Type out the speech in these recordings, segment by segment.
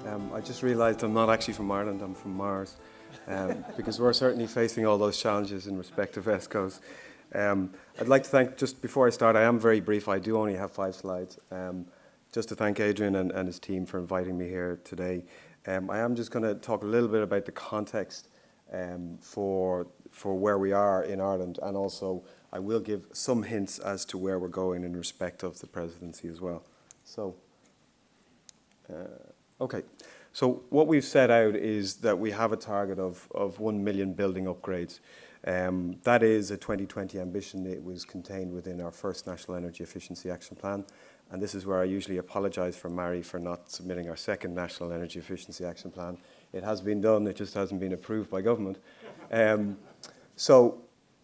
I just realised I'm not actually from Ireland, I'm from Mars, because we're certainly facing all those challenges in respect of ESCOs. I'd like to thank, just before I start, I am very brief, I do only have 5 slides, just to thank Adrian and his team for inviting me here today. I am just going to talk a little bit about the context for where we are in Ireland, and also I will give some hints as to where we're going in respect of the presidency as well. So, okay, so what we've set out is that we have a target of 1 million building upgrades. That is a 2020 ambition. It was contained within our first National Energy Efficiency Action Plan. And this is where I usually apologise for Mary for not submitting our second National Energy Efficiency Action Plan. It has been done, it just hasn't been approved by government. And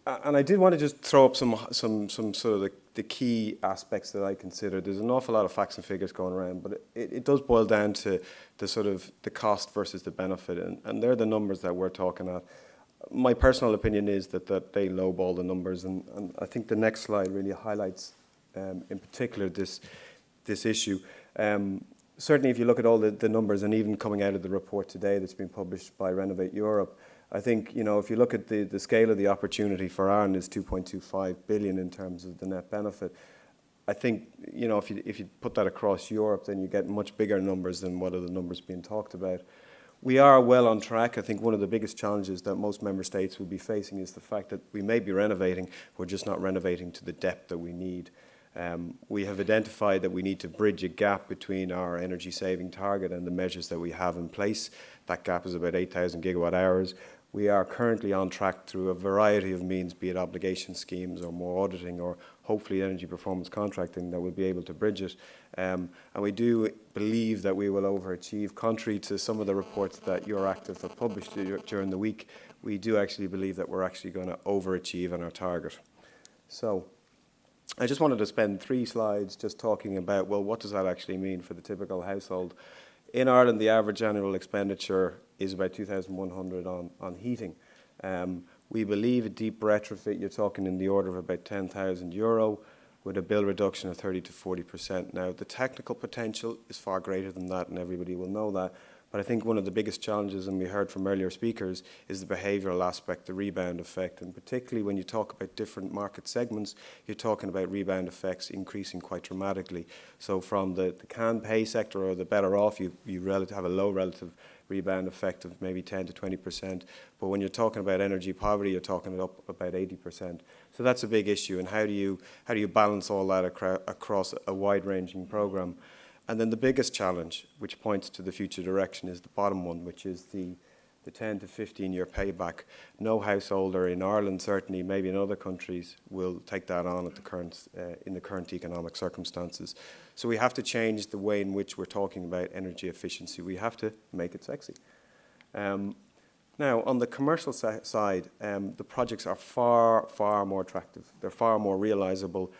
I did want to just throw up some sort of the key aspects that I consider. There's an awful lot of facts and figures going around, but it does boil down to the sort of the cost versus the benefit, and they're the numbers that we're talking at. My personal opinion is that they lowball the numbers, and I think the next slide really highlights in particular this issue. Certainly if you look at all the numbers, and even coming out of the report today that's been published by Renovate Europe, I think, you know, if you look at the scale of the opportunity for Ireland is 2.25 billion in terms of the net benefit. I think, you know, if you put that across Europe, then you get much bigger numbers than what are the numbers being talked about. We are well on track. I think one of the biggest challenges that most member states will be facing is the fact that we may be renovating, we're just not renovating to the depth that we need. We have identified that we need to bridge a gap between our energy saving target and the measures that we have in place. That gap is about 8,000 gigawatt hours. We are currently on track through a variety of means, be it obligation schemes or more auditing or hopefully energy performance contracting, that we'll be able to bridge it. And we do believe that we will overachieve. Contrary to some of the reports that Euractiv have published during the week, we do actually believe that we're actually going to overachieve on our target. So I just wanted to spend 3 slides just talking about, well, what does that actually mean for the typical household? In Ireland, the average annual expenditure is about 2,100 on heating. We believe a deep retrofit, you're talking in the order of about €10,000 with a bill reduction of 30 to 40%. Now, the technical potential is far greater than that, and everybody will know that. But I think one of the biggest challenges, and we heard from earlier speakers, is the behavioural aspect, the rebound effect. And particularly when you talk about different market segments, you're talking about rebound effects increasing quite dramatically. So from the can-pay sector or the better off, you have a low relative rebound effect of maybe 10 to 20%. But when you're talking about energy poverty, you're talking up about 80%. So that's a big issue. And how do you balance all that across a wide-ranging programme? And then the biggest challenge, which points to the future direction, is the bottom one, which is the 10 to 15-year payback. No householder in Ireland, certainly, maybe in other countries, will take that on at in the current economic circumstances. So we have to change the way in which we're talking about energy efficiency. We have to make it sexy. Now, on the commercial side, the projects are far, far more attractive. They're far more realisable.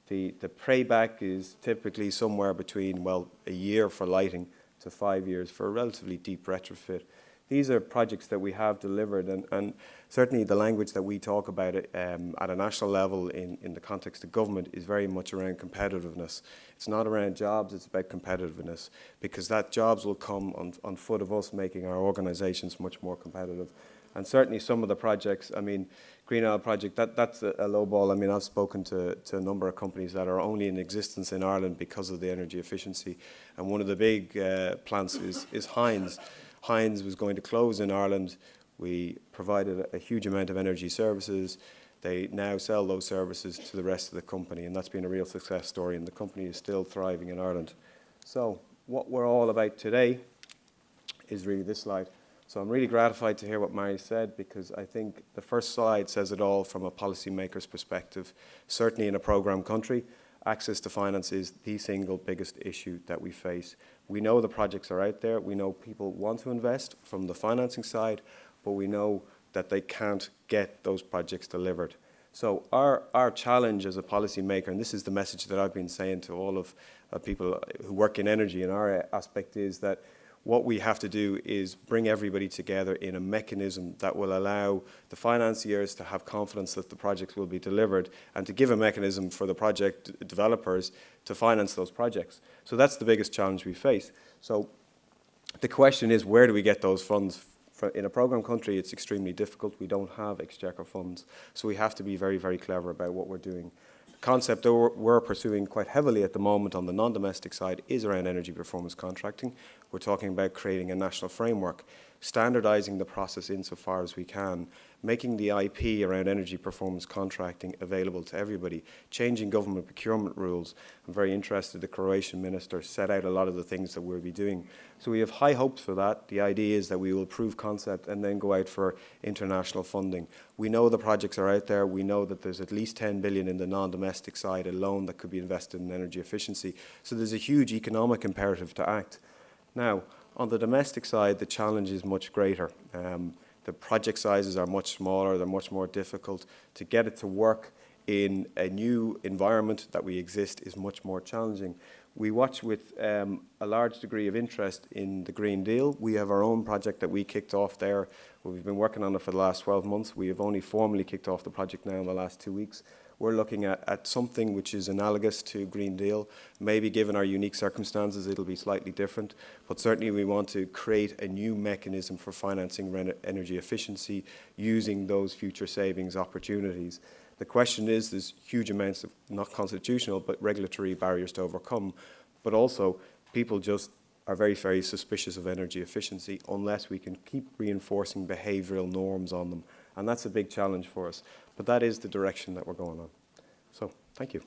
The payback is typically somewhere between, well, a year for lighting to 5 years for a relatively deep retrofit. These are projects that we have delivered, and certainly the language that we talk about it, at a national level in the context of government is very much around competitiveness. It's not around jobs, it's about competitiveness, because that jobs will come on foot of us making our organisations much more competitive. And certainly some of the projects, I mean, Green Oil project, that's a low ball. I mean, I've spoken to a number of companies that are only in existence in Ireland because of the energy efficiency. And one of the big plants is Heinz. Heinz was going to close in Ireland. We provided a huge amount of energy services. They now sell those services to the rest of the company, and that's been a real success story, and the company is still thriving in Ireland. So what we're all about today is really this slide. So I'm really gratified to hear what Mary said, because I think the first slide says it all from a policymaker's perspective. Certainly in a programme country, access to finance is the single biggest issue that we face. We know the projects are out there. We know people want to invest from the financing side, but we know that they can't get those projects delivered. So our challenge as a policymaker, and this is the message that I've been saying to all of people who work in energy in our aspect, is that what we have to do is bring everybody together in a mechanism that will allow the financiers to have confidence that the projects will be delivered, and to give a mechanism for the project developers to finance those projects. So that's the biggest challenge we face. So The question is, where do we get those funds? In a programme country, it's extremely difficult. We don't have exchequer funds, so we have to be very, very clever about what we're doing. The concept that we're pursuing quite heavily at the moment on the non-domestic side is around energy performance contracting. We're talking about creating a national framework, standardising the process insofar as we can, making the IP around energy performance contracting available to everybody, changing government procurement rules. I'm very interested the Croatian minister set out a lot of the things that we'll be doing. So we have high hopes for that. The idea is that we will prove concept and then go out for international funding. We know the projects are out there. We know that there's at least 10 billion in the non-domestic side alone that could be invested in energy efficiency. So there's a huge economic imperative to act. Now, on the domestic side, the challenge is much greater. The project sizes are much smaller, they're much more difficult. To get it to work in a new environment that we exist is much more challenging. We watch with a large degree of interest in the Green Deal. We have our own project that we kicked off there. We've been working on it for the last 12 months. We have only formally kicked off the project now in the last 2 weeks. We're looking at something which is analogous to Green Deal. Maybe given our unique circumstances, it'll be slightly different, but certainly we want to create a new mechanism for financing energy efficiency using those future savings opportunities. The question is, there's huge amounts of, not constitutional, but regulatory barriers to overcome, but also people just are very, very suspicious of energy efficiency unless we can keep reinforcing behavioural norms on them. And that's a big challenge for us. But that is the direction that we're going on. So, thank you.